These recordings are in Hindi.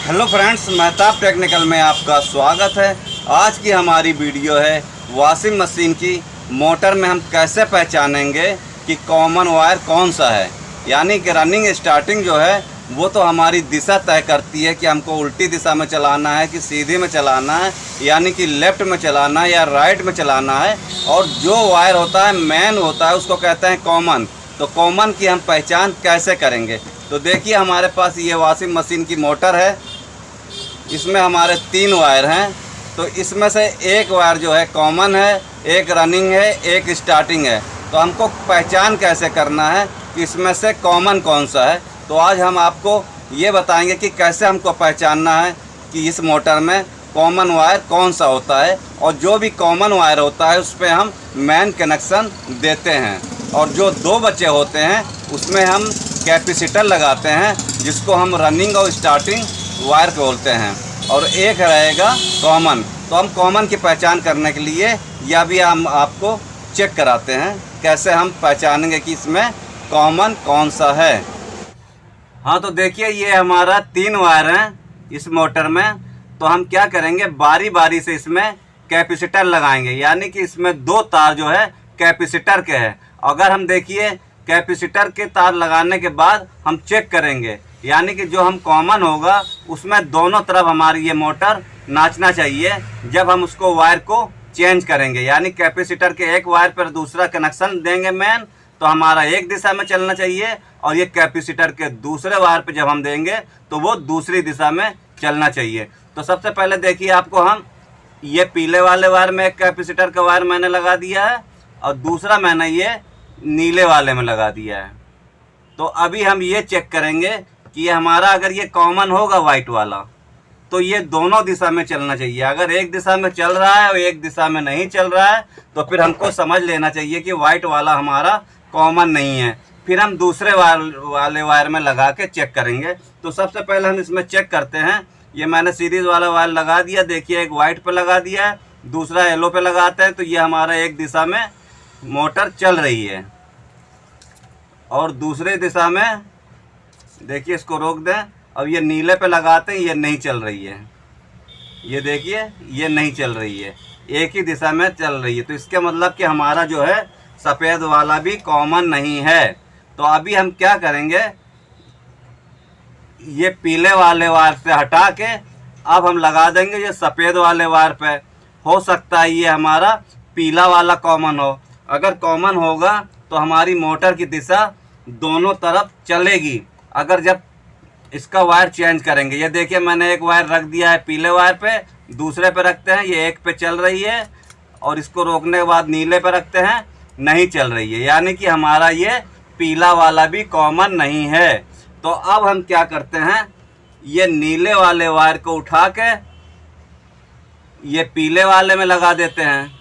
हेलो फ्रेंड्स, मेहताब टेक्निकल में आपका स्वागत है। आज की हमारी वीडियो है वॉशिंग मशीन की मोटर में हम कैसे पहचानेंगे कि कॉमन वायर कौन सा है। यानी कि रनिंग स्टार्टिंग जो है वो तो हमारी दिशा तय करती है कि हमको उल्टी दिशा में चलाना है कि सीधी में चलाना है, यानी कि लेफ़्ट में चलाना है या राइट में चलाना है। और जो वायर होता है मेन होता है उसको कहते हैं कॉमन। तो कॉमन की हम पहचान कैसे करेंगे? तो देखिए, हमारे पास ये वॉशिंग मशीन की मोटर है, इसमें हमारे 3 वायर हैं। तो इसमें से एक वायर जो है कॉमन है, एक रनिंग है, एक स्टार्टिंग है। तो हमको पहचान कैसे करना है कि इसमें से कॉमन कौन सा है? तो आज हम आपको ये बताएंगे कि कैसे हमको पहचानना है कि इस मोटर में कॉमन वायर कौन सा होता है। और जो भी कॉमन वायर होता है उस पर हम मेन कनेक्शन देते हैं, और जो 2 बचे होते हैं उसमें हम कैपेसिटर लगाते हैं, जिसको हम रनिंग और स्टार्टिंग वायर बोलते हैं, और एक रहेगा कॉमन। तो हम कॉमन की पहचान करने के लिए या भी हम आपको चेक कराते हैं कैसे हम पहचानेंगे कि इसमें कॉमन कौन सा है। हाँ, तो देखिए, ये हमारा 3 वायर हैं इस मोटर में। तो हम क्या करेंगे, बारी बारी से इसमें कैपेसिटर लगाएंगे, यानी कि इसमें 2 तार जो है कैपेसिटर के हैं। अगर हम देखिए कैपेसिटर के तार लगाने के बाद हम चेक करेंगे, यानी कि जो हम कॉमन होगा उसमें दोनों तरफ हमारी ये मोटर नाचना चाहिए जब हम उसको वायर को चेंज करेंगे। यानी कैपेसिटर के एक वायर पर दूसरा कनेक्शन देंगे मेन, तो हमारा एक दिशा में चलना चाहिए, और ये कैपेसिटर के दूसरे वायर पे जब हम देंगे तो वो दूसरी दिशा में चलना चाहिए। तो सबसे पहले देखिए, आपको हम ये पीले वाले वायर में एक कैपेसिटर का वायर मैंने लगा दिया है, और दूसरा मैंने ये नीले वाले में लगा दिया है। तो अभी हम ये चेक करेंगे कि ये हमारा अगर ये कॉमन होगा वाइट वाला, तो ये दोनों दिशा में चलना चाहिए। अगर एक दिशा में चल रहा है और एक दिशा में नहीं चल रहा है तो फिर हमको समझ लेना चाहिए कि वाइट वाला हमारा कॉमन नहीं है। फिर हम दूसरे वाले वायर में लगा के चेक करेंगे। तो सबसे पहले हम इसमें चेक करते हैं। ये मैंने सीरीज वाला वायर लगा दिया, देखिए, एक वाइट पे लगा दिया है, दूसरा येलो पे लगाते हैं। तो ये हमारा एक दिशा में मोटर चल रही है, और दूसरे दिशा में देखिए, इसको रोक दें, अब ये नीले पे लगाते हैं, ये नहीं चल रही है। ये देखिए, ये नहीं चल रही है, एक ही दिशा में चल रही है। तो इसके मतलब कि हमारा जो है सफ़ेद वाला भी कॉमन नहीं है। तो अभी हम क्या करेंगे, ये पीले वाले वायर से हटा के अब हम लगा देंगे ये सफ़ेद वाले वायर पे। हो सकता है ये हमारा पीला वाला कॉमन हो। अगर कॉमन होगा तो हमारी मोटर की दिशा दोनों तरफ चलेगी अगर जब इसका वायर चेंज करेंगे। ये देखिए, मैंने एक वायर रख दिया है पीले वायर पे, दूसरे पे रखते हैं, ये एक पे चल रही है, और इसको रोकने के बाद नीले पे रखते हैं, नहीं चल रही है। यानी कि हमारा ये पीला वाला भी कॉमन नहीं है। तो अब हम क्या करते हैं, ये नीले वाले वायर को उठा के ये पीले वाले में लगा देते हैं।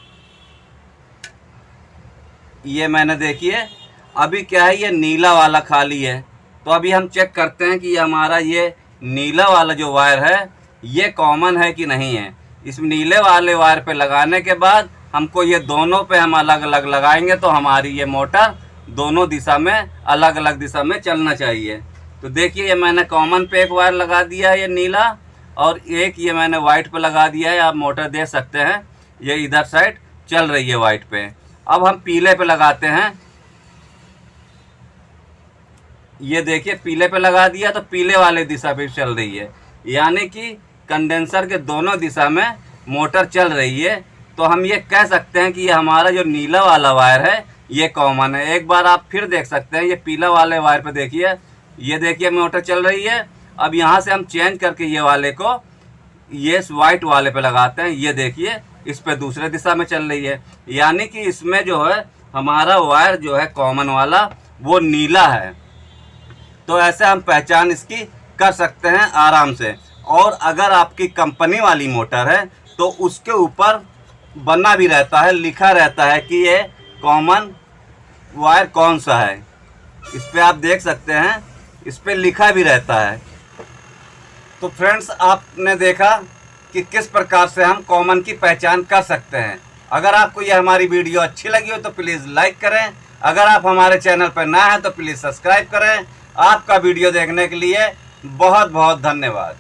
ये मैंने देखिए, अभी क्या है, ये नीला वाला खाली है। तो अभी हम चेक करते हैं कि हमारा ये नीला वाला जो वायर है ये कॉमन है कि नहीं है। इस नीले वाले वायर पे लगाने के बाद हमको ये दोनों पे हम अलग अलग लगाएंगे, तो हमारी ये मोटर दोनों दिशा में अलग अलग दिशा में चलना चाहिए। तो देखिए, ये मैंने कॉमन पे एक वायर लगा दिया है, ये नीला, और एक ये मैंने वाइट पे लगा दिया है। आप मोटर देख सकते हैं, ये इधर साइड चल रही है वाइट पे। अब हम पीले पे लगाते हैं। ये देखिए, पीले पे लगा दिया तो पीले वाले दिशा पे चल रही है, यानी कि कंडेंसर के दोनों दिशा में मोटर चल रही है। तो हम ये कह सकते हैं कि ये हमारा जो नीला वाला वायर है ये कॉमन है। एक बार आप फिर देख सकते हैं, ये पीला वाले वायर पे देखिए, ये देखिए मोटर चल रही है। अब यहाँ से हम चेंज करके ये वाले को ये वाइट वाले पे लगाते हैं, ये देखिए, इस पे दूसरे दिशा में चल रही है, यानी कि इसमें जो है हमारा वायर जो है कॉमन वाला वो नीला है। तो ऐसे हम पहचान इसकी कर सकते हैं आराम से। और अगर आपकी कंपनी वाली मोटर है तो उसके ऊपर बना भी रहता है, लिखा रहता है कि ये कॉमन वायर कौन सा है। इस पे आप देख सकते हैं, इस पे लिखा भी रहता है। तो फ्रेंड्स, आपने देखा कि किस प्रकार से हम कॉमन की पहचान कर सकते हैं। अगर आपको यह हमारी वीडियो अच्छी लगी हो तो प्लीज़ लाइक करें। अगर आप हमारे चैनल पर नए हैं तो प्लीज़ सब्सक्राइब करें। आपका वीडियो देखने के लिए बहुत बहुत धन्यवाद।